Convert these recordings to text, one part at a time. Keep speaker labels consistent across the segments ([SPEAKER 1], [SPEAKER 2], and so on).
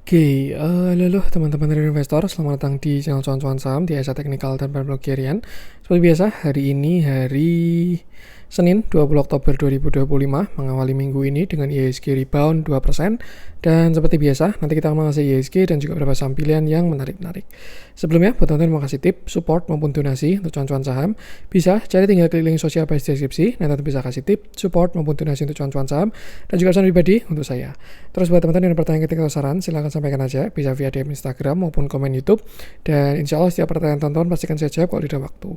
[SPEAKER 1] Halo teman-teman dari investor, selamat datang di channel cuan-cuan saham di Asa Teknikal dan Penblok Harian. Seperti biasa, hari ini hari Senin 20 Oktober 2025 mengawali minggu ini dengan IHSG rebound 2%. Dan seperti biasa, nanti kita akan mengasih IHSG dan juga beberapa saham pilihan yang menarik-menarik. Sebelumnya, buat teman-teman mau kasih tip, support maupun donasi untuk cuan-cuan saham, bisa jadi tinggal klik link sosial di deskripsi. Nanti bisa kasih tip, support maupun donasi untuk cuan-cuan saham dan juga pesan pribadi untuk saya. Terus buat teman-teman yang ada pertanyaan ketika saran, silahkan sampaikan aja, bisa via DM Instagram maupun komen YouTube. Dan insya Allah setiap pertanyaan tonton pastikan saya jawab kalau ada waktu.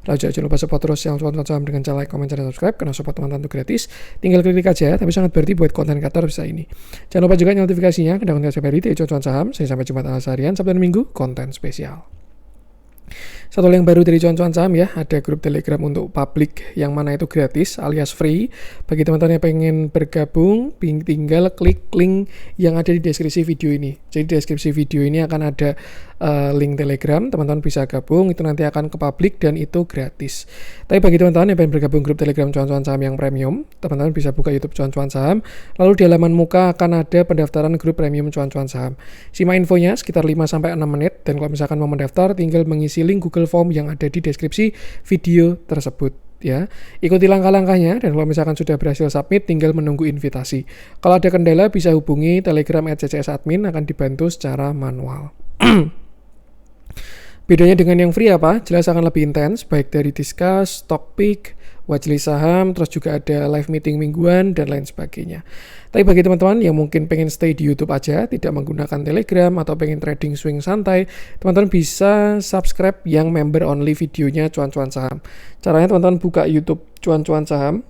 [SPEAKER 1] Lalu jangan lupa support terus yang cuan-cuan saham dengan cara like, komen, dan subscribe, karena support teman-teman itu gratis. Tinggal klik aja, tapi sangat berarti buat konten kreator bisa ini. Jangan lupa juga notifikasinya, kadang konten setiap hari di cuan-cuan saham. Saya sampai Jumat alias harian, Sabtu dan Minggu, konten spesial. Satu yang baru dari cuan-cuan saham ya, ada grup Telegram untuk publik yang mana itu gratis alias free. Bagi teman-teman yang pengen bergabung, tinggal klik link yang ada di deskripsi video ini. Jadi di deskripsi video ini akan ada link Telegram, teman-teman bisa gabung, itu nanti akan ke publik dan itu gratis. Tapi bagi teman-teman yang pengen bergabung grup Telegram cuan-cuan saham yang premium, teman-teman bisa buka YouTube cuan-cuan saham, lalu di halaman muka akan ada pendaftaran grup premium cuan-cuan saham. Simak infonya sekitar 5-6 menit, dan kalau misalkan mau mendaftar, tinggal mengisi link Google Form yang ada di deskripsi video tersebut. Ya, ikuti langkah-langkahnya, dan kalau misalkan sudah berhasil submit, tinggal menunggu invitasi. Kalau ada kendala bisa hubungi Telegram @ccs_admin, akan dibantu secara manual. Bedanya dengan yang free apa? Jelas akan lebih intens, baik dari discuss, stock pick, watchlist saham, terus juga ada live meeting mingguan, dan lain sebagainya. Tapi bagi teman-teman yang mungkin pengen stay di YouTube aja, tidak menggunakan Telegram, atau pengen trading swing santai, teman-teman bisa subscribe yang member only videonya cuan-cuan saham. Caranya teman-teman buka YouTube cuan-cuan saham,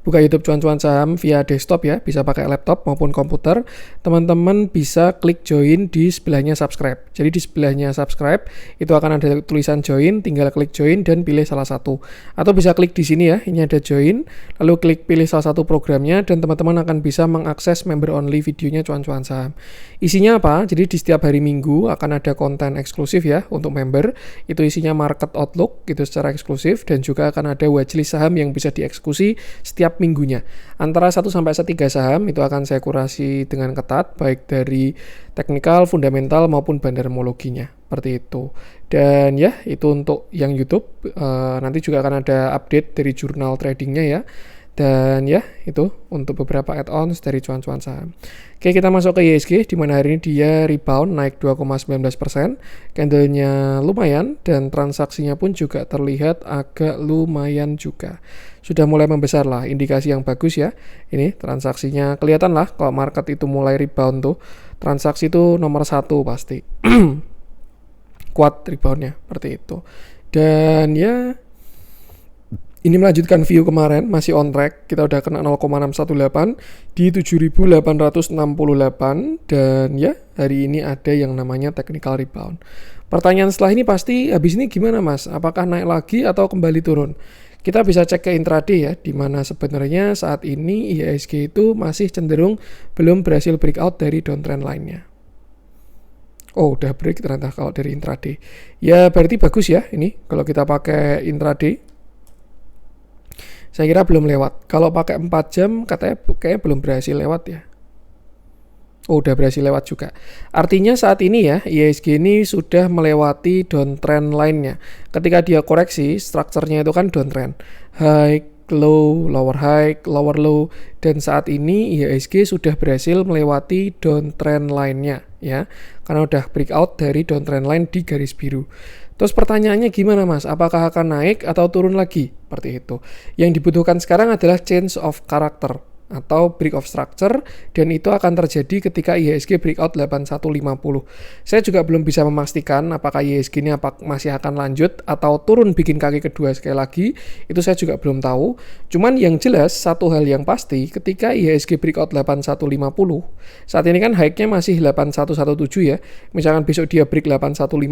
[SPEAKER 1] buka YouTube cuan-cuan saham via desktop ya, bisa pakai laptop maupun komputer. Teman-teman bisa klik join di sebelahnya subscribe. Jadi di sebelahnya subscribe itu akan ada tulisan join, tinggal klik join dan pilih salah satu. Atau bisa klik di sini ya, ini ada join, lalu klik pilih salah satu programnya, dan teman-teman akan bisa mengakses member only videonya cuan-cuan saham. Isinya apa? Jadi di setiap hari Minggu akan ada konten eksklusif ya untuk member. Itu isinya market outlook gitu secara eksklusif, dan juga akan ada watchlist saham yang bisa dieksekusi setiap minggunya. Antara 1 sampai 3 saham itu akan saya kurasi dengan ketat, baik dari teknikal, fundamental maupun bandarmologinya. Seperti itu. Dan ya, itu untuk yang YouTube. Nanti juga akan ada update dari jurnal tradingnya ya. Dan ya, itu untuk beberapa add-ons dari cuan-cuan saham. Oke, kita masuk ke IHSG, di mana hari ini dia rebound naik 2,19%. Candle-nya lumayan, dan transaksinya pun juga terlihat agak lumayan juga. Sudah mulai membesar lah, indikasi yang bagus ya. Ini transaksinya kelihatan lah, kalau market itu mulai rebound tuh, transaksi itu nomor 1 pasti. Kuat reboundnya, seperti itu. Dan ya, ini melanjutkan view kemarin, masih on track. Kita udah kena 0,618 di 7.868, dan ya, hari ini ada yang namanya technical rebound. Pertanyaan setelah ini pasti, habis ini gimana mas? Apakah naik lagi atau kembali turun? Kita bisa cek ke intraday ya, di mana sebenarnya saat ini IHSG itu masih cenderung belum berhasil breakout dari downtrend line-nya. Oh, udah break ternyata kalau dari intraday. Ya, berarti bagus ya ini kalau kita pakai intraday. Saya kira belum lewat. Kalau pakai 4 jam katanya kayaknya belum berhasil lewat ya. Oh, udah berhasil lewat juga. Artinya saat ini ya, IHSG ini sudah melewati downtrend line-nya. Ketika dia koreksi, strukturnya itu kan downtrend. High, low, lower high, lower low. Dan saat ini IHSG sudah berhasil melewati downtrend line-nya ya. Karena udah breakout dari downtrend line di garis biru. Terus pertanyaannya gimana mas? Apakah akan naik atau turun lagi? Seperti itu. Yang dibutuhkan sekarang adalah change of character atau break of structure, dan itu akan terjadi ketika IHSG breakout 8150. Saya juga belum bisa memastikan apakah IHSG ini masih akan lanjut atau turun bikin kaki kedua sekali lagi. Itu saya juga belum tahu. Cuman yang jelas satu hal yang pasti, ketika IHSG breakout 8150, saat ini kan high-nya masih 8117 ya. Misalkan besok dia break 8150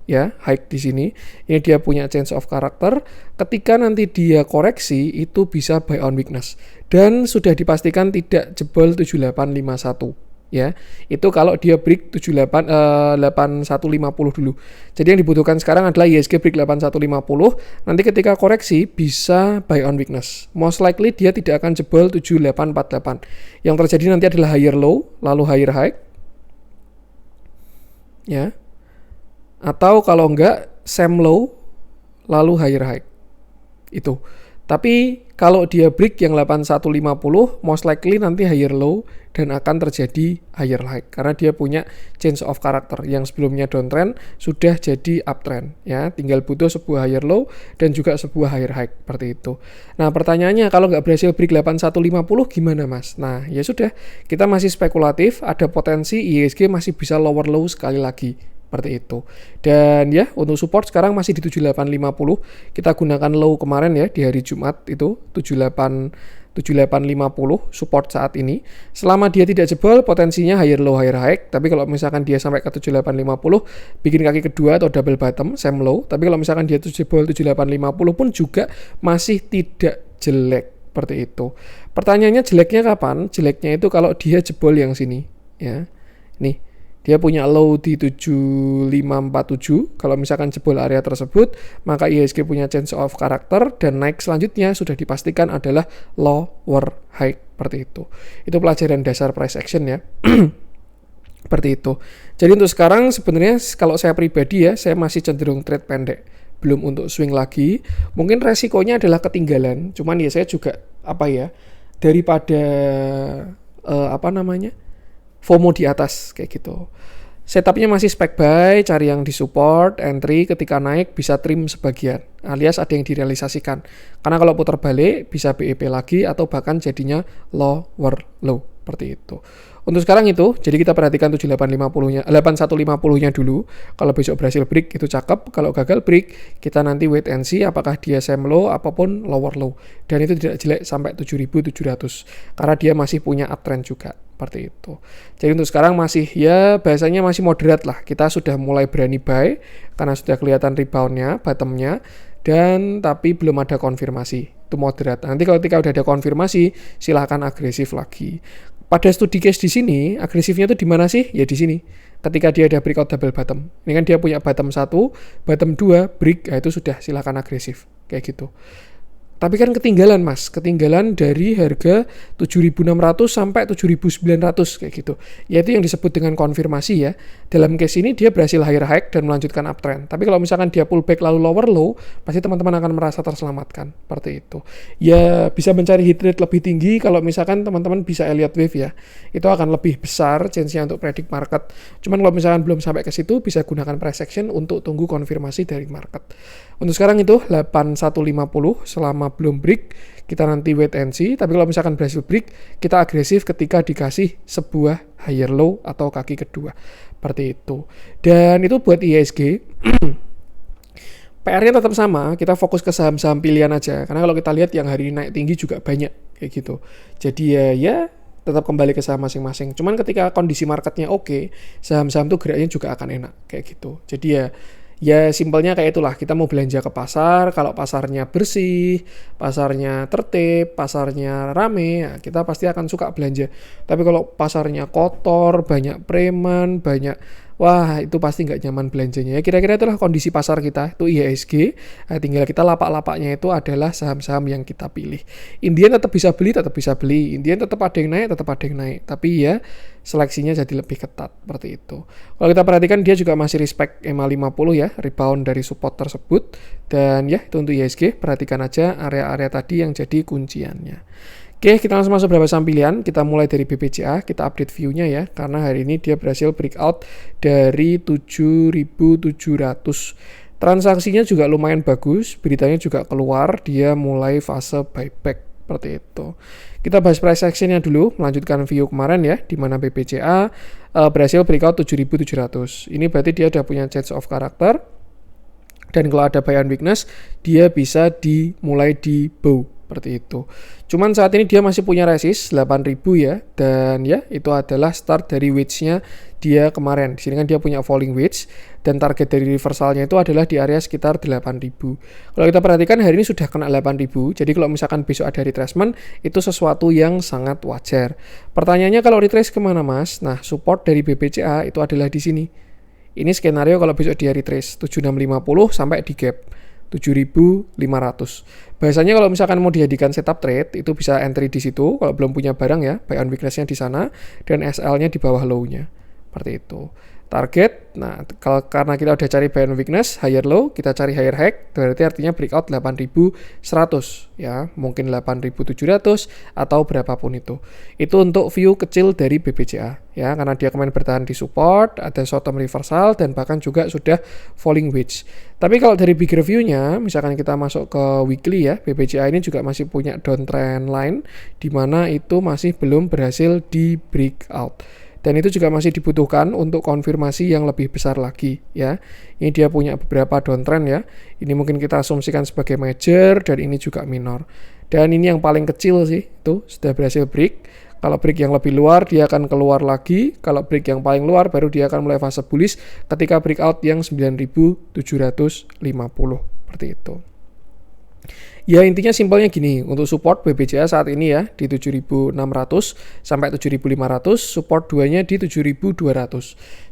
[SPEAKER 1] ya, high di sini. Ini dia punya change of character. Ketika nanti dia koreksi, itu bisa buy on weakness. Dan sudah dipastikan tidak jebol 7851 ya. Itu kalau dia break 8150 dulu. Jadi yang dibutuhkan sekarang adalah IHSG break 8150. Nanti ketika koreksi bisa buy on weakness. Most likely dia tidak akan jebol 7848. Yang terjadi nanti adalah higher low lalu higher high. Ya. Atau kalau enggak same low lalu higher high. Itu. Tapi kalau dia break yang 8150, most likely nanti higher low dan akan terjadi higher high karena dia punya change of character. Yang sebelumnya downtrend sudah jadi uptrend, ya. Tinggal butuh sebuah higher low dan juga sebuah higher high seperti itu. Nah, pertanyaannya kalau nggak berhasil break 8150 gimana, Mas? Nah, ya sudah, kita masih spekulatif, ada potensi IHSG masih bisa lower low sekali lagi. Seperti itu. Dan ya, untuk support sekarang masih di 7850. Kita gunakan low kemarin ya di hari Jumat itu 7850 support saat ini. Selama dia tidak jebol, potensinya higher low higher high. Tapi kalau misalkan dia sampai ke 7850, bikin kaki kedua atau double bottom same low. Tapi kalau misalkan dia jebol 7850 pun juga masih tidak jelek seperti itu. Pertanyaannya jeleknya kapan? Jeleknya itu kalau dia jebol yang sini ya. Nih. Dia punya low di 7547. Kalau misalkan jebol area tersebut, maka IHSG punya change of character dan naik selanjutnya sudah dipastikan adalah lower high seperti itu. Itu pelajaran dasar price action ya. Seperti itu. Jadi untuk sekarang sebenarnya kalau saya pribadi ya, saya masih cenderung trade pendek. Belum untuk swing lagi. Mungkin resikonya adalah ketinggalan. Cuman ya saya juga daripada FOMO di atas kayak gitu. Setupnya masih spec buy, cari yang di support, entry ketika naik bisa trim sebagian, alias ada yang direalisasikan. Karena kalau putar balik bisa BEP lagi atau bahkan jadinya lower low seperti itu. Untuk sekarang itu, jadi kita perhatikan 8150-nya dulu. Kalau besok berhasil break itu cakep, kalau gagal break kita nanti wait and see apakah dia same low apapun lower low. Dan itu tidak jelek sampai 7700 karena dia masih punya uptrend juga. Seperti itu. Jadi untuk sekarang masih ya bahasanya masih moderat lah. Kita sudah mulai berani buy karena sudah kelihatan reboundnya, bottomnya, dan tapi belum ada konfirmasi. Itu moderat. Nanti kalau ketika udah ada konfirmasi, silahkan agresif lagi. Pada studi case di sini, agresifnya itu di mana sih? Ya di sini. Ketika dia ada breakout double bottom. Ini kan dia punya bottom 1, bottom 2, break, ya itu sudah silahkan agresif. Kayak gitu. Tapi kan ketinggalan Mas, ketinggalan dari harga 7.600 sampai 7.900 kayak gitu. Yaitu yang disebut dengan konfirmasi ya. Dalam case ini dia berhasil higher high dan melanjutkan uptrend. Tapi kalau misalkan dia pullback lalu lower low, pasti teman-teman akan merasa terselamatkan. Seperti itu. Ya bisa mencari hit rate lebih tinggi kalau misalkan teman-teman bisa Elliott Wave ya. Itu akan lebih besar chance-nya untuk predict market. Cuman kalau misalkan belum sampai ke situ, bisa gunakan price action untuk tunggu konfirmasi dari market. Untuk sekarang itu 8150 selama belum break, kita nanti wait and see. Tapi kalau misalkan berhasil break, kita agresif ketika dikasih sebuah higher low atau kaki kedua. Seperti itu. Dan itu buat IHSG. PR-nya tetap sama, kita fokus ke saham-saham pilihan aja. Karena kalau kita lihat yang hari ini naik tinggi juga banyak kayak gitu. Jadi ya tetap kembali ke saham masing-masing. Cuman ketika kondisi marketnya oke, saham-saham tuh geraknya juga akan enak kayak gitu. Jadi ya simpelnya kayak itulah, kita mau belanja ke pasar, kalau pasarnya bersih, pasarnya tertib, pasarnya rame, ya kita pasti akan suka belanja. Tapi kalau pasarnya kotor, banyak preman, wah itu pasti nggak nyaman belanjanya. Ya kira-kira itulah kondisi pasar kita, itu IHSG. Nah, tinggal kita lapak-lapaknya itu adalah saham-saham yang kita pilih. Indian tetap bisa beli. Indian tetap ada yang naik, Tapi ya seleksinya jadi lebih ketat seperti itu. Kalau kita perhatikan dia juga masih respect EMA 50 ya, rebound dari support tersebut. Dan ya itu untuk IHSG, perhatikan aja area-area tadi yang jadi kunciannya. Oke, kita langsung masuk beberapa saham pilihan. Kita mulai dari BPCA, kita update view-nya ya, karena hari ini dia berhasil breakout dari 7.700. Transaksinya juga lumayan bagus, beritanya juga keluar, dia mulai fase buyback seperti itu. Kita bahas price action-nya dulu, melanjutkan view kemarin ya, di mana BPCA berhasil breakout 7.700. Ini berarti dia udah punya change of character, dan kalau ada buy on weakness, dia bisa dimulai di bow seperti itu. Cuman saat ini dia masih punya resist 8000 ya, dan ya itu adalah start dari wedge-nya dia kemarin. Di sini kan dia punya falling wedge dan target dari reversalnya itu adalah di area sekitar 8000. Kalau kita perhatikan hari ini sudah kena 8000. Jadi kalau misalkan besok ada retracement itu sesuatu yang sangat wajar. Pertanyaannya kalau retrace kemana Mas? Nah, support dari BBCA itu adalah di sini. Ini skenario kalau besok dia retrace 7650 sampai di gap 7500. Bahasanya kalau misalkan mau dijadikan setup trade itu bisa entry di situ kalau belum punya barang ya, buy on weakness-nya di sana dan SL-nya di bawah low-nya. Seperti itu. Target, nah karena kita udah cari buy on weakness, higher low, kita cari higher high, berarti artinya breakout 8100 ya, mungkin 8700 atau berapapun itu. Itu untuk view kecil dari BBCA ya, karena dia kemarin bertahan di support, ada short term reversal dan bahkan juga sudah falling wedge. Tapi kalau dari bigger view-nya, misalkan kita masuk ke weekly ya, BBCA ini juga masih punya downtrend line di mana itu masih belum berhasil di breakout. Dan itu juga masih dibutuhkan untuk konfirmasi yang lebih besar lagi ya. Ini dia punya beberapa downtrend ya. Ini mungkin kita asumsikan sebagai major dan ini juga minor. Dan ini yang paling kecil sih, itu sudah berhasil break. Kalau break yang lebih luar dia akan keluar lagi. Kalau break yang paling luar baru dia akan mulai fase bullish ketika breakout yang 9750 seperti itu. Ya intinya simpelnya gini, untuk support BBCA saat ini ya di 7600 sampai 7500, support 2-nya di 7200.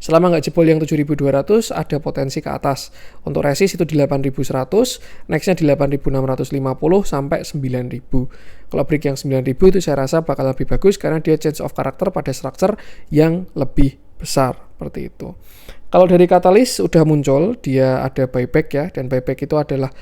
[SPEAKER 1] Selama nggak jebol yang 7200 ada potensi ke atas. Untuk resist itu di 8100, nextnya di 8650 sampai 9000. Kalau break yang 9000 itu saya rasa bakal lebih bagus karena dia change of character pada structure yang lebih besar seperti itu. Kalau dari katalis udah muncul, dia ada buyback ya, dan buyback itu adalah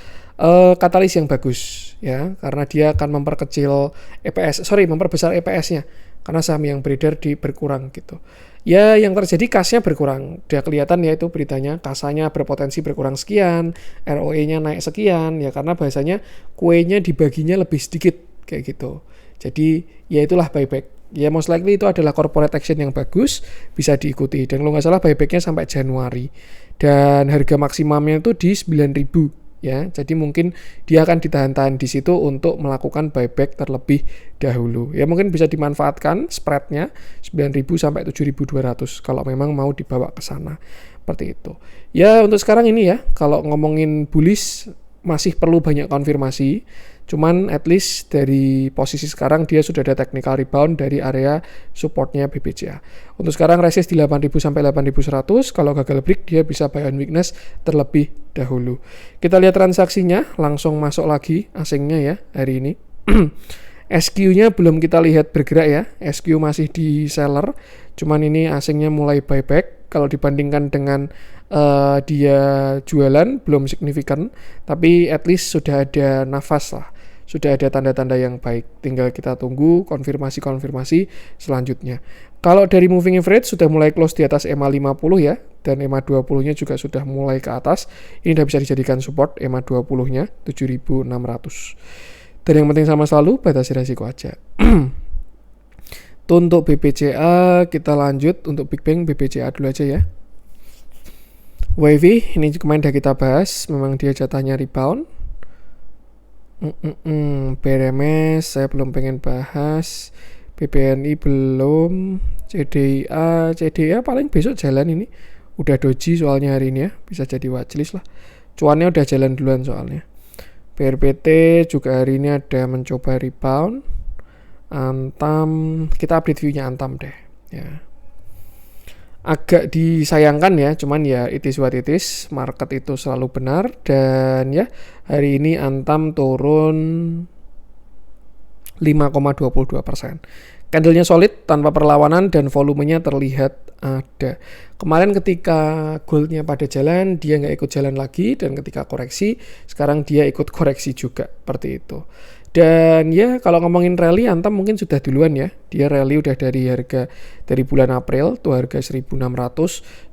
[SPEAKER 1] katalis yang bagus ya, karena dia akan memperbesar EPS-nya karena saham yang beredar berkurang gitu. Ya yang terjadi kasnya berkurang, dia kelihatan ya itu beritanya kasanya berpotensi berkurang sekian, ROE-nya naik sekian ya karena bahasanya kuenya dibaginya lebih sedikit kayak gitu. Jadi ya itulah buyback. Ya most likely itu adalah corporate action yang bagus, bisa diikuti. Dan kalau nggak salah buybacknya sampai Januari. Dan harga maksimumnya itu di 9.000 ya. Jadi mungkin dia akan ditahan-tahan di situ untuk melakukan buyback terlebih dahulu. Ya mungkin bisa dimanfaatkan spreadnya 9.000 sampai 7.200 kalau memang mau dibawa ke sana. Seperti itu. Ya untuk sekarang ini ya, kalau ngomongin bullish masih perlu banyak konfirmasi. Cuman at least dari posisi sekarang dia sudah ada technical rebound dari area supportnya BBCA. Untuk sekarang resist di 8000 sampai 8100. Kalau gagal break dia bisa buy on weakness terlebih dahulu. Kita lihat transaksinya, langsung masuk lagi asingnya ya hari ini. SQ-nya belum kita lihat bergerak ya. SQ masih di seller. Cuman ini asingnya mulai buyback. Kalau dibandingkan dengan dia jualan belum signifikan, tapi at least sudah ada nafas lah. Sudah ada tanda-tanda yang baik, tinggal kita tunggu konfirmasi selanjutnya. Kalau dari moving average sudah mulai close di atas EMA 50 ya, dan EMA 20-nya juga sudah mulai ke atas. Ini sudah bisa dijadikan support EMA 20-nya 7.600. Dan yang penting sama selalu batasi resiko aja. Untuk BBCA kita lanjut, untuk Big Bang BBCA dulu aja ya. Wavy ini kemarin udah kita bahas, memang dia jatahnya rebound. BRMS saya belum pengen bahas, BBNI belum, CDIA paling besok jalan ini, udah doji soalnya hari ini ya, bisa jadi watchlist lah, cuannya udah jalan duluan soalnya. BRPT juga hari ini ada mencoba rebound. Antam, kita update view-nya Antam deh ya. Agak disayangkan ya, cuman ya it is what it is, market itu selalu benar. Dan ya hari ini Antam turun 5,22%. Candlenya solid tanpa perlawanan dan volumenya terlihat ada. Kemarin ketika goldnya pada jalan dia nggak ikut jalan lagi, dan ketika koreksi sekarang dia ikut koreksi juga seperti itu. Dan ya kalau ngomongin rally, Antam mungkin sudah duluan ya. Dia rally udah dari bulan April tuh harga 1.600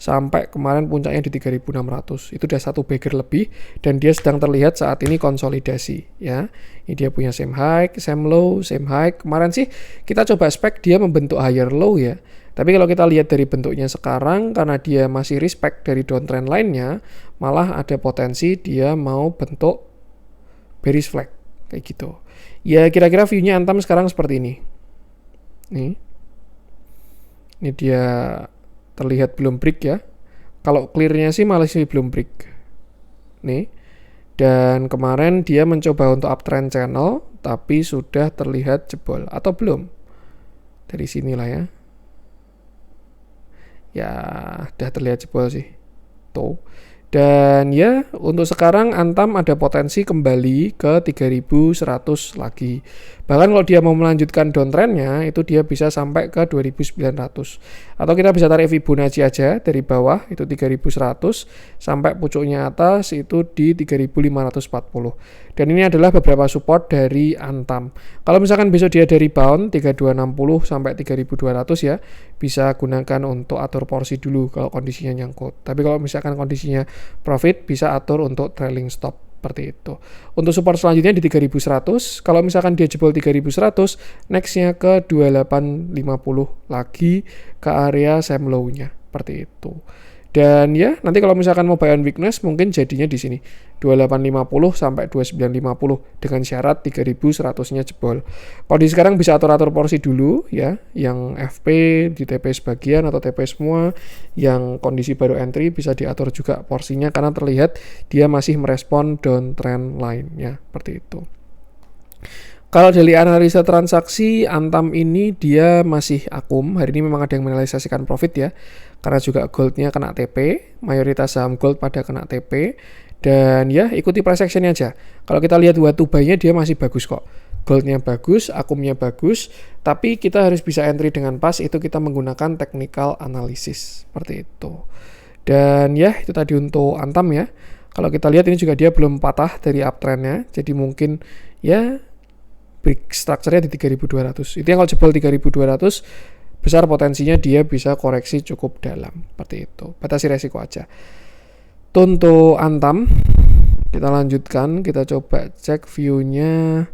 [SPEAKER 1] sampai kemarin puncaknya di 3.600. Itu udah satu bagger lebih, dan dia sedang terlihat saat ini konsolidasi ya. Ini dia punya same high, same low, same high. Kemarin sih kita coba spek dia membentuk higher low ya. Tapi kalau kita lihat dari bentuknya sekarang, karena dia masih respect dari downtrend line-nya, malah ada potensi dia mau bentuk bearish flag kayak gitu. Ya kira-kira view-nya Antam sekarang seperti ini. Nih. Ini dia terlihat belum break ya. Kalau clear-nya sih masih belum break. Nih. Dan kemarin dia mencoba untuk uptrend channel, tapi sudah terlihat jebol atau belum. Dari sinilah ya. Ya, udah terlihat jebol sih. Tuh. Dan ya, untuk sekarang Antam ada potensi kembali ke 3100 lagi. Bahkan kalau dia mau melanjutkan downtrendnya, itu dia bisa sampai ke 2900. Atau kita bisa tarik Fibonacci aja dari bawah, itu 3100, sampai pucuknya atas itu di 3540. Dan ini adalah beberapa support dari Antam. Kalau misalkan besok dia dari bound 3260 sampai 3200 ya, bisa gunakan untuk atur porsi dulu kalau kondisinya nyangkut. Tapi kalau misalkan kondisinya profit, bisa atur untuk trailing stop seperti itu. Untuk support selanjutnya di 3100, kalau misalkan dia jebol 3100, nextnya ke 2850 lagi ke area same low-nya seperti itu. Dan ya, nanti kalau misalkan mau buy on weakness mungkin jadinya di sini 2850 sampai 2950 dengan syarat 3100-nya jebol. Kalau di sekarang bisa atur-atur porsi dulu ya, yang FP di TP sebagian atau TP semua, yang kondisi baru entry bisa diatur juga porsinya karena terlihat dia masih merespon downtrend line-nya seperti itu. Kalau dari analisa transaksi, Antam ini dia masih akum. Hari ini memang ada yang merealisasikan profit ya. Karena juga goldnya kena TP. Mayoritas saham gold pada kena TP. Dan ya ikuti price action-nya aja. Kalau kita lihat waktu buy-nya dia masih bagus kok. Goldnya bagus, akumnya bagus. Tapi kita harus bisa entry dengan pas. Itu kita menggunakan technical analysis. Seperti itu. Dan ya itu tadi untuk Antam ya. Kalau kita lihat ini juga dia belum patah dari uptrend-nya. Jadi mungkin ya break structure-nya di 3200. Itu yang kalau jebol 3200 besar potensinya dia bisa koreksi cukup dalam. Seperti itu. Batasi resiko aja. Untuk Antam kita lanjutkan, kita coba cek view-nya.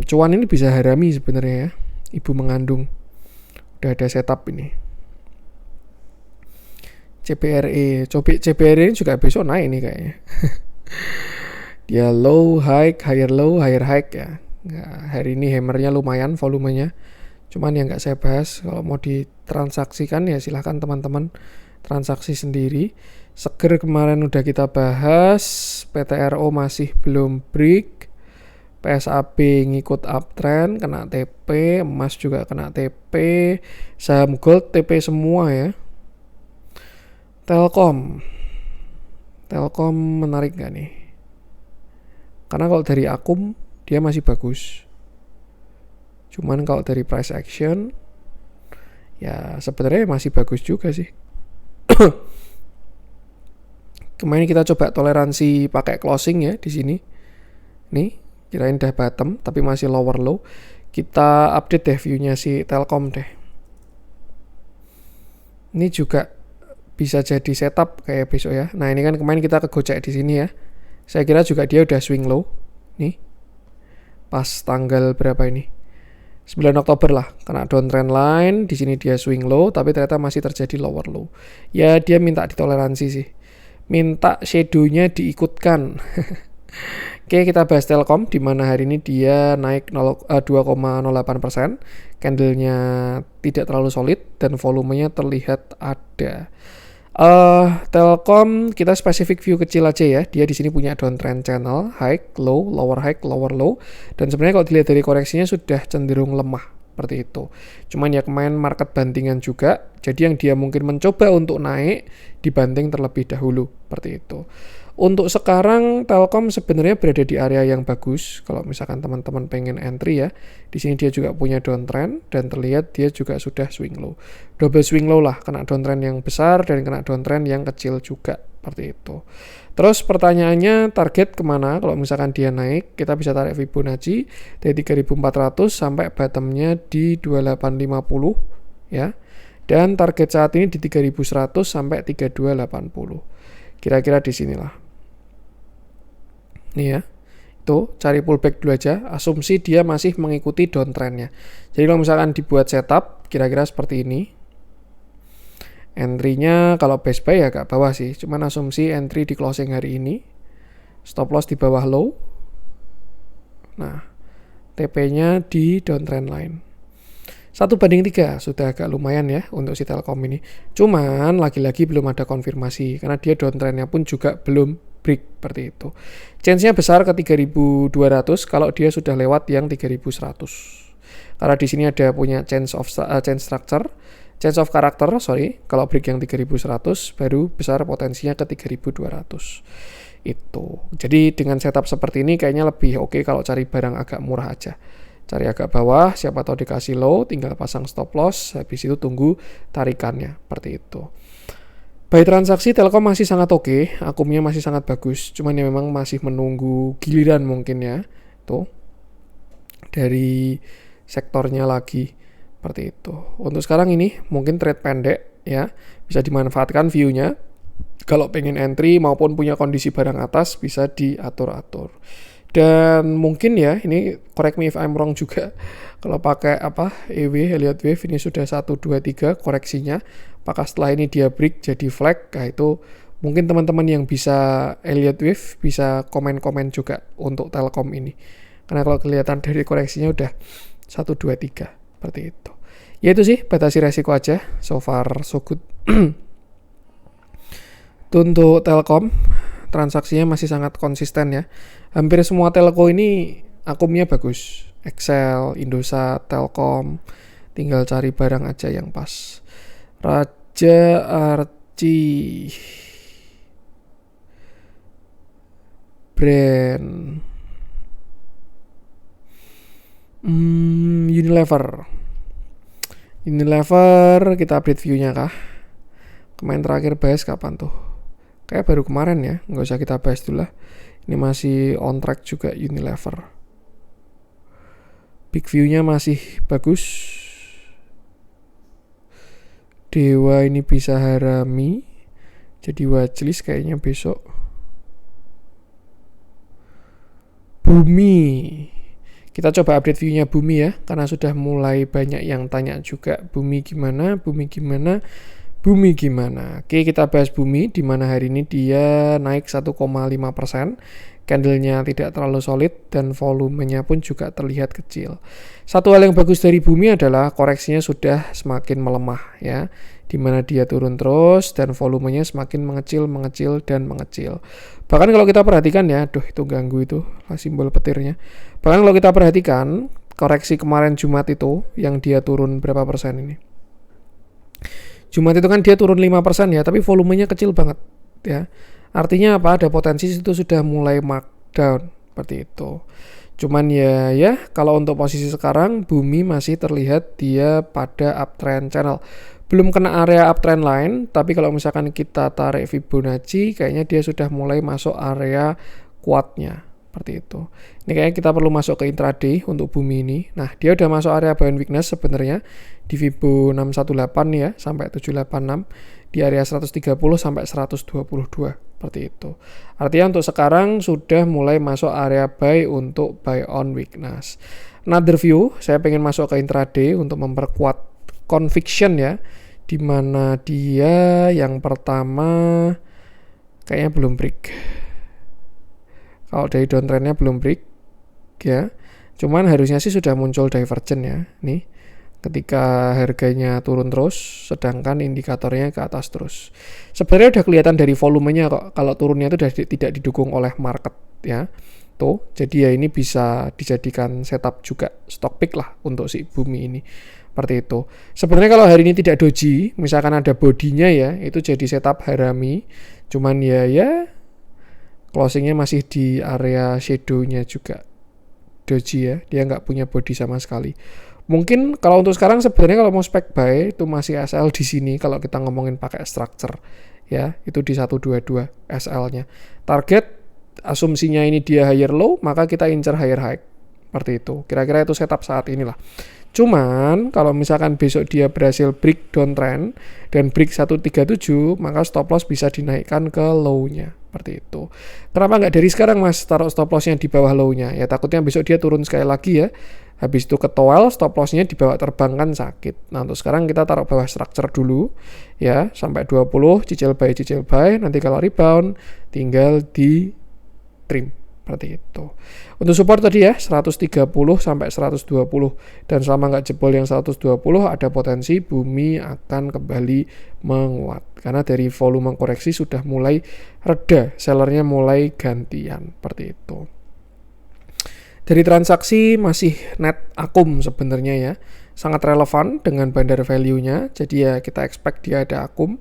[SPEAKER 1] Cuan ini bisa harami sebenarnya ya. Ibu mengandung. Udah ada setup ini. CPRE. CPRE ini juga besok naik nih kayaknya. Dia low, high, higher low, higher high ya. Nah, hari ini hammernya lumayan volumenya. Cuman yang nggak saya bahas. Kalau mau ditransaksikan ya silahkan teman-teman transaksi sendiri. Seger kemarin udah kita bahas. PTRO masih belum break. PSAB ngikut uptrend, kena TP. Emas juga kena TP. Saham gold TP semua ya. Telkom menarik nggak nih? Karena kalau dari akum dia masih bagus. Cuman kalau dari price action ya sebenarnya masih bagus juga sih. Kemarin kita coba toleransi pakai closing ya di sini. Nih, kirain udah bottom tapi masih lower low. Kita update deh view-nya si Telkom deh. Ini juga bisa jadi setup kayak besok ya. Nah, ini kan kemarin kita kegocek di sini ya. Saya kira juga dia udah swing low. Nih. Pas tanggal berapa ini? 9 Oktober lah. Kena downtrend line. Di sini dia swing low. Tapi ternyata masih terjadi lower low. Ya dia minta ditoleransi sih. Minta shadow-nya diikutkan. Oke, kita bahas Telkom. Dimana hari ini dia naik 2,08%. Candle-nya tidak terlalu solid. Dan volumenya terlihat ada. Telkom kita spesifik view kecil aja ya. Dia di sini punya downtrend channel, high, low, lower high, lower low. Dan sebenarnya kalau dilihat dari koreksinya sudah cenderung lemah seperti itu. Cuman ya kemarin market bantingan juga. Jadi yang dia mungkin mencoba untuk naik dibanting terlebih dahulu seperti itu. Untuk sekarang Telkom sebenarnya berada di area yang bagus. Kalau misalkan teman-teman pengen entry ya, di sini dia juga punya downtrend dan terlihat dia juga sudah swing low. Double swing low lah, kena downtrend yang besar dan kena downtrend yang kecil juga seperti itu. Terus pertanyaannya target kemana? Kalau misalkan dia naik, kita bisa tarik Fibonacci dari 3400 sampai bottomnya di 2850 ya. Dan target saat ini di 3100 sampai 3280. Kira-kira di sinilah. Nih ya, itu cari pullback dulu aja. Asumsi dia masih mengikuti downtrendnya. Jadi kalau misalkan dibuat setup, kira-kira seperti ini. Entry-nya kalau base buy ya agak bawah sih. Cuman asumsi entry di closing hari ini. Stop loss di bawah low. Nah, TP-nya di downtrend line. 1:3 sudah agak lumayan ya untuk si Telkom ini. Cuman lagi-lagi belum ada konfirmasi karena dia downtrendnya pun juga belum break seperti itu. Chance-nya besar ke 3.200 kalau dia sudah lewat yang 3.100. Karena di sini ada punya chance of character, kalau break yang 3.100 baru besar potensinya ke 3.200. Itu. Jadi dengan setup seperti ini kayaknya lebih oke kalau cari barang agak murah aja. Cari agak bawah, siapa tahu dikasih low, tinggal pasang stop loss, habis itu tunggu tarikannya, seperti itu. By transaksi Telkom masih sangat oke, akumnya masih sangat bagus, cuman ya memang masih menunggu giliran mungkin ya, tuh dari sektornya lagi, seperti itu. Untuk sekarang ini mungkin trade pendek ya, bisa dimanfaatkan view-nya. Kalau pengen entry maupun punya kondisi barang atas bisa diatur-atur. Dan mungkin ya, ini correct me if I'm wrong juga, kalau pakai Elliott Wave ini sudah 1, 2, 3 koreksinya, apakah setelah ini dia break jadi flag, nah itu mungkin teman-teman yang bisa Elliott Wave bisa komen-komen juga untuk Telkom ini. Karena kalau kelihatan dari koreksinya udah 1, 2, 3, seperti itu. Ya itu sih, batasi resiko aja, so far so good. Untuk Telkom, transaksinya masih sangat konsisten ya. Hampir semua telco ini akumnya bagus. Excel, Indosat, Telkom. Tinggal cari barang aja yang pas. Raja Arci. Brand. Unilever, kita update view-nya kah? Kemarin terakhir bahas kapan tuh? Kayak baru kemarin ya, nggak usah kita bahas dulu lah. Ini masih on track juga Unilever. Big view-nya masih bagus. Dewa ini bisa harami. Jadi watchlist kayaknya besok. Bumi. Kita coba update view-nya Bumi ya, karena sudah mulai banyak yang tanya juga Bumi gimana. Oke, kita bahas Bumi, di mana hari ini dia naik 1,5%. Candle-nya tidak terlalu solid dan volumenya pun juga terlihat kecil. Satu hal yang bagus dari Bumi adalah koreksinya sudah semakin melemah ya, di mana dia turun terus dan volumenya semakin mengecil. Bahkan kalau kita perhatikan ya, itu ganggu itu simbol petirnya. Bahkan kalau kita perhatikan koreksi kemarin Jumat itu yang dia turun berapa persen ini? Jumat itu kan dia turun 5% ya, tapi volumenya kecil banget ya. Artinya apa? Ada potensi itu sudah mulai markdown seperti itu. Cuman ya kalau untuk posisi sekarang Bumi masih terlihat dia pada uptrend channel. Belum kena area uptrend line, tapi kalau misalkan kita tarik Fibonacci kayaknya dia sudah mulai masuk area kuatnya. Seperti itu. Ini kayaknya kita perlu masuk ke intraday untuk Bumi ini. Nah, dia udah masuk area buy and weakness sebenarnya di Fibo 618 ya sampai 786, di area 130 sampai 122 seperti itu. Artinya untuk sekarang sudah mulai masuk area buy untuk buy on weakness. Another view, saya pengen masuk ke intraday untuk memperkuat conviction ya, di mana dia yang pertama kayaknya belum break. Kalau dari downtrendnya belum break ya, cuman harusnya sih sudah muncul divergent ya nih, ketika harganya turun terus sedangkan indikatornya ke atas terus. Sebenarnya udah kelihatan dari volumenya kok kalau turunnya itu tidak didukung oleh market ya tuh. Jadi ya ini bisa dijadikan setup juga stock pick lah untuk si Bumi ini, seperti itu. Sebenarnya kalau hari ini tidak doji, misalkan ada bodinya ya, itu jadi setup harami. Cuman ya closingnya masih di area shadow-nya juga doji ya, dia nggak punya body sama sekali. Mungkin kalau untuk sekarang sebenarnya kalau mau spec buy itu masih SL di sini kalau kita ngomongin pakai structure ya, itu di 122 SL-nya. Target asumsinya ini dia higher low, maka kita incer higher high. Seperti itu. Kira-kira itu setup saat inilah. Cuman kalau misalkan besok dia berhasil break downtrend dan break 137, maka stop loss bisa dinaikkan ke low-nya. Seperti itu. Kenapa nggak dari sekarang mas taruh stop loss-nya di bawah low-nya? Ya takutnya besok dia turun sekali lagi ya. Habis itu ketowel, stop loss-nya dibawa terbang kan sakit. Nah untuk sekarang kita taruh bawah structure dulu ya, sampai 20, cicil buy. Nanti kalau rebound tinggal di trim. Seperti itu. Untuk support tadi ya 130 sampai 120, dan selama nggak jebol yang 120 ada potensi bumi akan kembali menguat karena dari volume koreksi sudah mulai reda, sellernya mulai gantian seperti itu. Dari transaksi masih net akum sebenarnya ya, sangat relevan dengan bandar value-nya, jadi ya kita expect dia ada akum.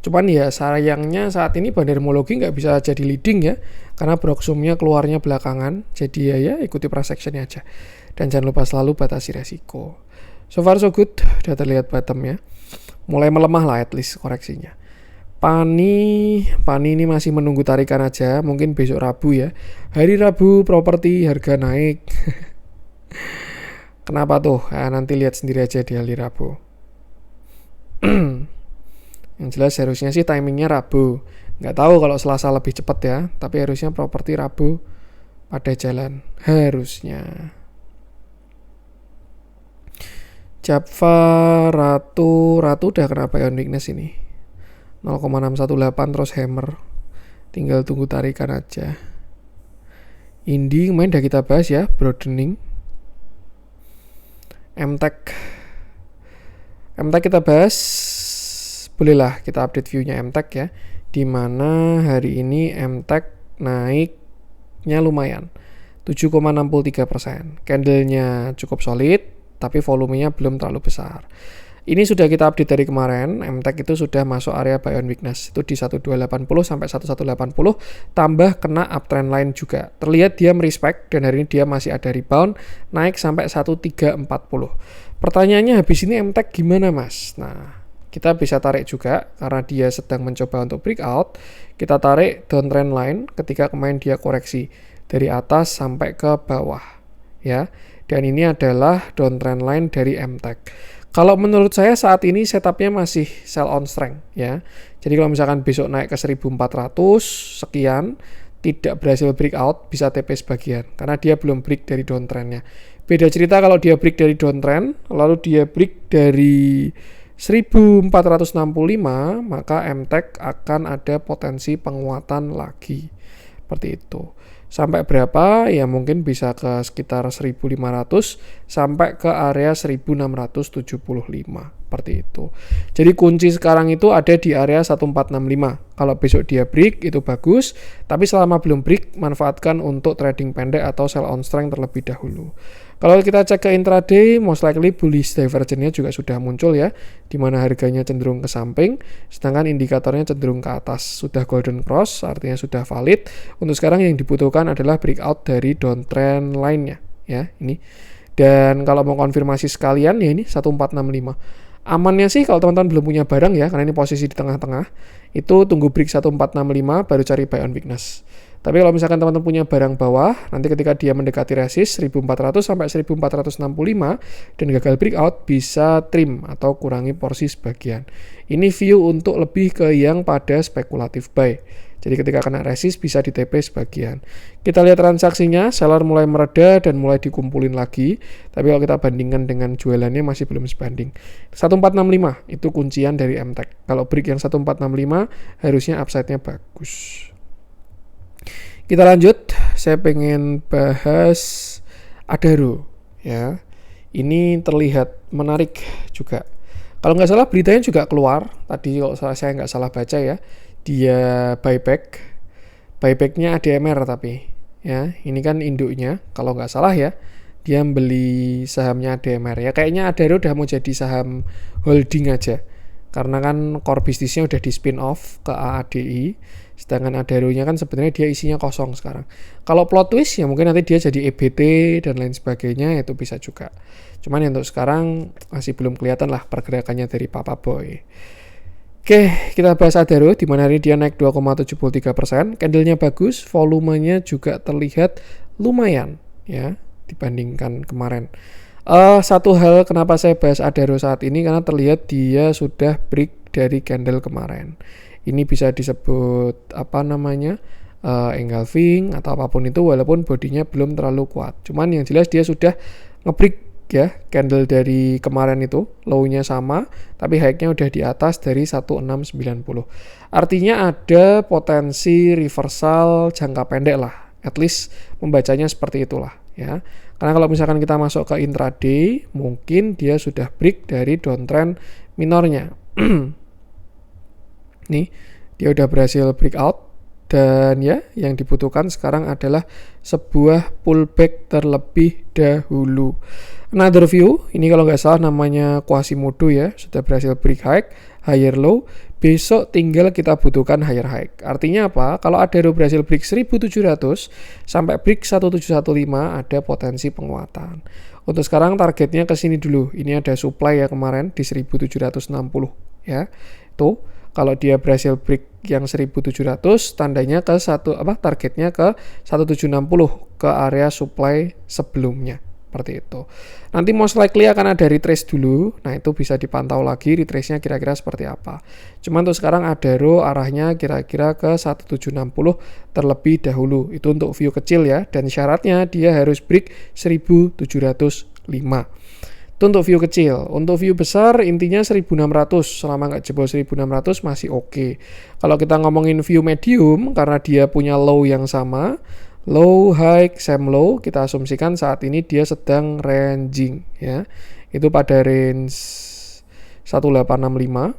[SPEAKER 1] Cuman ya sayangnya saat ini bandarmologi nggak bisa jadi leading ya, karena Broxum-nya keluarnya belakangan, jadi ya ikuti price action-nya aja. Dan jangan lupa selalu batasi resiko. So far so good, udah terlihat bottom-nya. Mulai melemah lah at least koreksinya. Pani ini masih menunggu tarikan aja, mungkin besok Rabu ya. Hari Rabu properti harga naik. Kenapa tuh? Nah, nanti lihat sendiri aja di hari Rabu. Yang jelas harusnya sih timingnya Rabu. Nggak tahu kalau Selasa lebih cepat ya, tapi harusnya properti Rabu pada jalan. Harusnya. Java Ratu udah kena ion weakness ini. 0,618 terus hammer. Tinggal tunggu tarikan aja. Indi kemarin udah kita bahas ya, broadening. MTech kita bahas. Bolehlah kita update view-nya MTech ya, dimana hari ini MTech naiknya lumayan 7,63%. Candle-nya cukup solid, tapi volumenya belum terlalu besar. Ini sudah kita update dari kemarin, MTech itu sudah masuk area buy on weakness, itu di 1280 sampai 1180, tambah kena uptrend line juga. Terlihat dia merespect, dan hari ini dia masih ada rebound, naik sampai 1340. Pertanyaannya habis ini MTech gimana mas? Nah, kita bisa tarik juga, karena dia sedang mencoba untuk breakout, kita tarik downtrend line ketika kemarin dia koreksi dari atas sampai ke bawah. Ya, dan ini adalah downtrend line dari MTech. Kalau menurut saya saat ini setupnya masih sell on strength ya. Jadi kalau misalkan besok naik ke 1400 sekian, tidak berhasil breakout, bisa TP sebagian karena dia belum break dari downtrendnya. Beda cerita kalau dia break dari downtrend, lalu dia break dari 1465, maka MTech akan ada potensi penguatan lagi. Seperti itu. Sampai berapa? Ya mungkin bisa ke sekitar 1500 sampai ke area 1675. Seperti itu. Jadi kunci sekarang itu ada di area 1465. Kalau besok dia break itu bagus, tapi selama belum break manfaatkan untuk trading pendek atau sell on strength terlebih dahulu. Kalau kita cek ke intraday, most likely bullish divergence-nya juga sudah muncul ya, di mana harganya cenderung ke samping, sedangkan indikatornya cenderung ke atas. Sudah golden cross, artinya sudah valid. Untuk sekarang yang dibutuhkan adalah breakout dari downtrend line-nya ya, ini. Dan kalau mau konfirmasi sekalian ya ini 1465. Amannya sih kalau teman-teman belum punya barang ya, karena ini posisi di tengah-tengah, itu tunggu break 1465 baru cari buy on weakness. Tapi kalau misalkan teman-teman punya barang bawah, nanti ketika dia mendekati resist 1400 sampai 1465 dan gagal breakout, bisa trim atau kurangi porsi sebagian. Ini view untuk lebih ke yang pada spekulatif buy. Jadi ketika kena resist bisa di TP sebagian. Kita lihat transaksinya, seller mulai mereda dan mulai dikumpulin lagi. Tapi kalau kita bandingkan dengan jualannya masih belum sebanding. 1465 itu kuncian dari MTech. Kalau break yang 1465 harusnya upside-nya bagus. Kita lanjut, saya pengen bahas Adaro ya. Ini terlihat menarik juga. Kalau nggak salah beritanya juga keluar tadi, kalau saya nggak salah baca ya, dia buybacknya ADMR tapi ya, ini kan induknya kalau nggak salah ya, dia beli sahamnya ADMR ya. Kayaknya Adaro udah mau jadi saham holding aja, karena kan core bisnisnya udah di spin off ke AADI, sedangkan Adaro-nya kan sebenarnya dia isinya kosong sekarang. Kalau plot twist ya mungkin nanti dia jadi EBT dan lain sebagainya, itu bisa juga. Cuman ya untuk sekarang masih belum kelihatan lah pergerakannya dari Papa Boy. Oke, kita bahas Adaro, di mana hari dia naik 2,73%, candle-nya bagus, volumenya juga terlihat lumayan ya dibandingkan kemarin. Satu hal kenapa saya bahas Adaro saat ini, karena terlihat dia sudah break dari candle kemarin. Ini bisa disebut engulfing atau apapun itu, walaupun bodinya belum terlalu kuat. Cuman yang jelas dia sudah nge-break ya candle dari kemarin itu, low-nya sama tapi high-nya udah di atas dari 1690. Artinya ada potensi reversal jangka pendek lah At least membacanya seperti itulah ya. Karena kalau misalkan kita masuk ke intraday, mungkin dia sudah break dari downtrend minornya. Nih, dia udah berhasil breakout. Dan ya, yang dibutuhkan sekarang adalah sebuah pullback terlebih dahulu. Another view, ini kalau nggak salah namanya Quasimodo ya, sudah berhasil break high, higher low. Besok tinggal kita butuhkan higher high. Artinya apa? Kalau Adaro berhasil break 1700 sampai break 1715 ada potensi penguatan. Untuk sekarang targetnya ke sini dulu. Ini ada supply ya kemarin di 1760 ya. Tuh, kalau dia berhasil break yang 1700, tandanya ke targetnya ke 1760 ke area supply sebelumnya. Seperti itu. Nanti most likely akan ada retrace dulu. Nah, itu bisa dipantau lagi retrace-nya kira-kira seperti apa. Cuman untuk sekarang Adaro arahnya kira-kira ke 1760 terlebih dahulu. Itu untuk view kecil ya, dan syaratnya dia harus break 1705. Itu untuk view kecil. Untuk view besar intinya 1600. Selama nggak jebol 1600 masih oke. Kalau kita ngomongin view medium, karena dia punya low yang sama, low, high, same low, kita asumsikan saat ini dia sedang ranging ya. Itu pada range 1865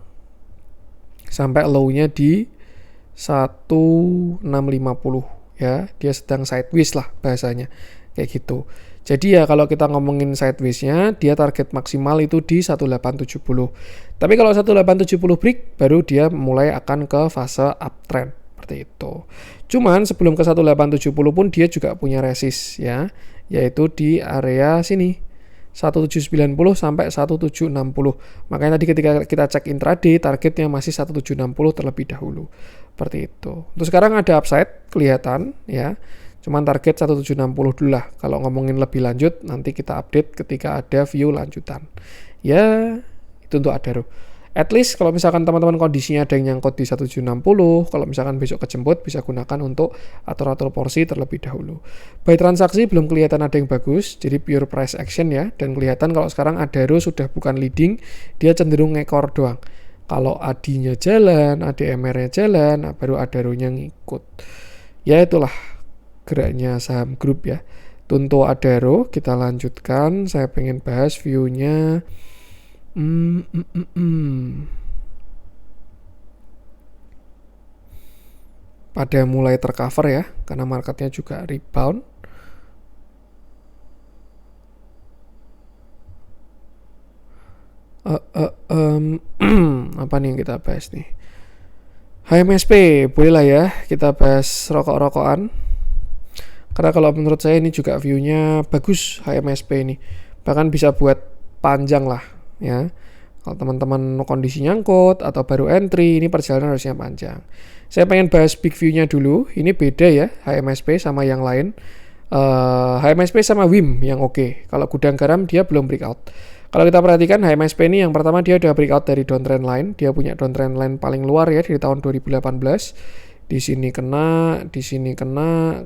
[SPEAKER 1] sampai low-nya di 1650 ya. Dia sedang sideways lah bahasanya. Kayak gitu. Jadi ya kalau kita ngomongin sideways-nya, dia target maksimal itu di 1870. Tapi kalau 1870 break, baru dia mulai akan ke fase uptrend. Seperti itu. Cuman sebelum ke 1870 pun dia juga punya resist ya, yaitu di area sini. 1790 sampai 1760. Makanya tadi ketika kita cek intraday, targetnya masih 1760 terlebih dahulu. Seperti itu. Untuk sekarang ada upside kelihatan ya. Cuman target 1760 dulu lah. Kalau ngomongin lebih lanjut, nanti kita update ketika ada view lanjutan. Ya, itu untuk Adaro. At least kalau misalkan teman-teman kondisinya ada yang nyangkut di 1760, kalau misalkan besok kejemput, bisa gunakan untuk atur-atur porsi terlebih dahulu. By transaksi belum kelihatan ada yang bagus, jadi pure price action ya. Dan kelihatan kalau sekarang Adaro sudah bukan leading, dia cenderung ngekor doang. Kalau ADI-nya jalan, ADMR-nya jalan, baru Adaro-nya ngikut. Ya itulah geraknya saham grup ya. Untuk Adaro kita lanjutkan. Saya pengen bahas view-nya. Pada mulai tercover ya, karena marketnya juga rebound. Apa nih yang kita bahas nih? HMSP, boleh lah ya kita bahas rokok-rokokan. Karena kalau menurut saya ini juga view-nya bagus HMSP ini. Bahkan bisa buat panjang lah ya. Kalau teman-teman kondisi nyangkut atau baru entry, ini perjalanan harusnya panjang. Saya pengen bahas big view-nya dulu. Ini beda ya HMSP sama yang lain. HMSP sama WIM yang oke. Kalau gudang garam dia belum breakout. Kalau kita perhatikan HMSP ini yang pertama dia udah breakout dari downtrend line. Dia punya downtrend line paling luar ya dari tahun 2018. Di sini kena, di sini kena,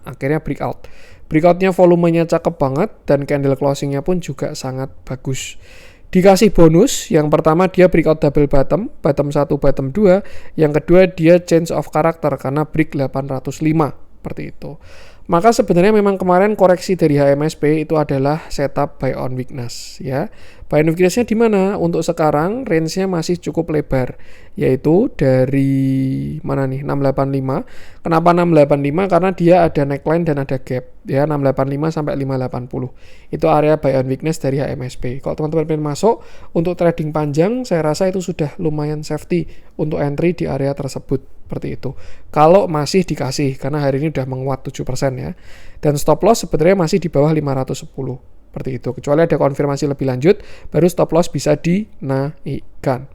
[SPEAKER 1] akhirnya breakout. Breakoutnya volumenya cakep banget dan candle closingnya pun juga sangat bagus. Dikasih bonus, yang pertama dia breakout double bottom 1, bottom 2, yang kedua dia change of character karena break 805, seperti itu. Maka sebenarnya memang kemarin koreksi dari HMSP itu adalah setup buy on weakness ya. Buy on weakness-nya di mana? Untuk sekarang range-nya masih cukup lebar, yaitu dari mana nih? 685. Kenapa 685? Karena dia ada neckline dan ada gap ya, 685 sampai 580. Itu area buy on weakness dari HMSP. Kalau teman-teman pengen masuk untuk trading panjang, saya rasa itu sudah lumayan safety untuk entry di area tersebut. Seperti itu. Kalau masih dikasih, karena hari ini udah menguat 7% ya. Dan stop loss sebenarnya masih di bawah 510. Seperti itu. Kecuali ada konfirmasi lebih lanjut, baru stop loss bisa dinaikkan.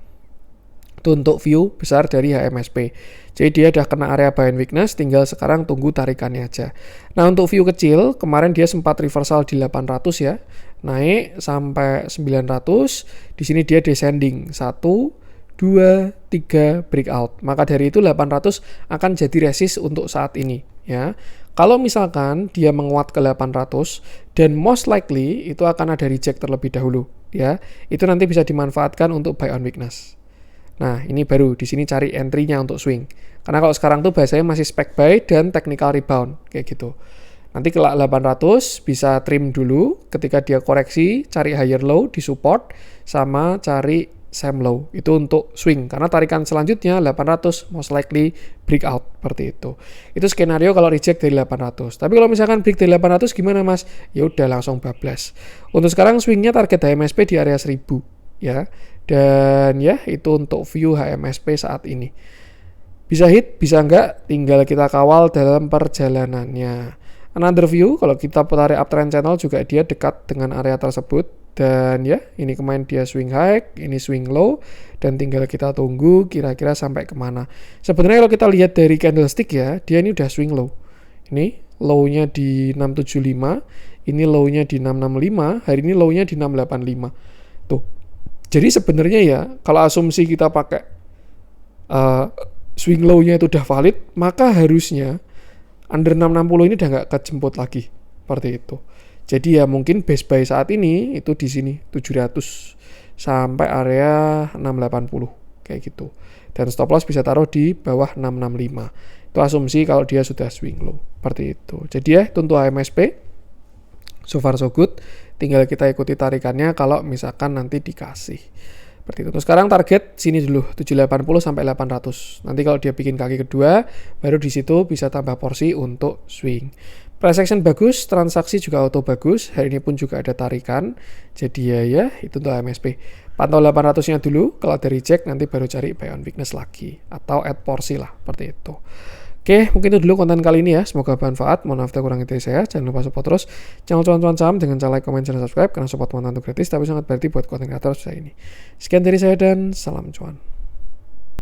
[SPEAKER 1] Itu untuk view besar dari HMSP. Jadi dia udah kena area buy and weakness, tinggal sekarang tunggu tarikannya aja. Nah untuk view kecil, kemarin dia sempat reversal di 800 ya. Naik sampai 900, di sini dia descending. 1, 2, 3 breakout. Maka dari itu 800 akan jadi resist untuk saat ini ya. Kalau misalkan dia menguat ke 800 dan most likely itu akan ada reject terlebih dahulu ya. Itu nanti bisa dimanfaatkan untuk buy on weakness. Nah, ini baru di sini cari entry-nya untuk swing. Karena kalau sekarang tuh bahasanya masih spec buy dan technical rebound kayak gitu. Nanti ke 800 bisa trim dulu, ketika dia koreksi cari higher low di support sama cari same low. Itu untuk swing karena tarikan selanjutnya 800 most likely breakout seperti itu. Itu skenario kalau reject dari 800. Tapi kalau misalkan break dari 800 gimana Mas? Ya udah langsung bablas. Untuk sekarang swingnya target HMSP di area 1000 ya. Dan ya itu untuk view HMSP saat ini. Bisa hit, bisa enggak, tinggal kita kawal dalam perjalanannya. Another view, kalau kita tarik uptrend channel juga dia dekat dengan area tersebut. Dan ya, ini kemarin dia swing high, ini swing low. Dan tinggal kita tunggu kira-kira sampai kemana. Sebenarnya kalau kita lihat dari candlestick ya, dia ini udah swing low. Ini low-nya di 675, ini low-nya di 665, hari ini low-nya di 685. Tuh. Jadi sebenarnya ya, kalau asumsi kita pakai swing low-nya itu udah valid, maka harusnya under 660 ini udah nggak kejemput lagi. Seperti itu. Jadi ya mungkin base buy saat ini itu di sini 700 sampai area 680 kayak gitu. Dan stop loss bisa taruh di bawah 665. Itu asumsi kalau dia sudah swing low. Seperti itu. Jadi ya itu untuk HMSP. So far so good. Tinggal kita ikuti tarikannya kalau misalkan nanti dikasih. Seperti itu. Terus sekarang target sini dulu 780 sampai 800. Nanti kalau dia bikin kaki kedua, baru di situ bisa tambah porsi untuk swing. Price action bagus, transaksi juga auto bagus. Hari ini pun juga ada tarikan. Jadi ya itu untuk MSP. Pantau 800-nya dulu. Kalau ada reject nanti baru cari buy on weakness lagi atau add porsi lah, seperti itu. Oke, mungkin itu dulu konten kali ini ya. Semoga bermanfaat. Mohon maaf kurang dari saya. Jangan lupa support terus channel cuan-cuan saham dengan cara like, comment, dan subscribe karena support mantan itu gratis tapi sangat berarti buat konten kreator saya ini. Sekian dari saya dan salam cuan.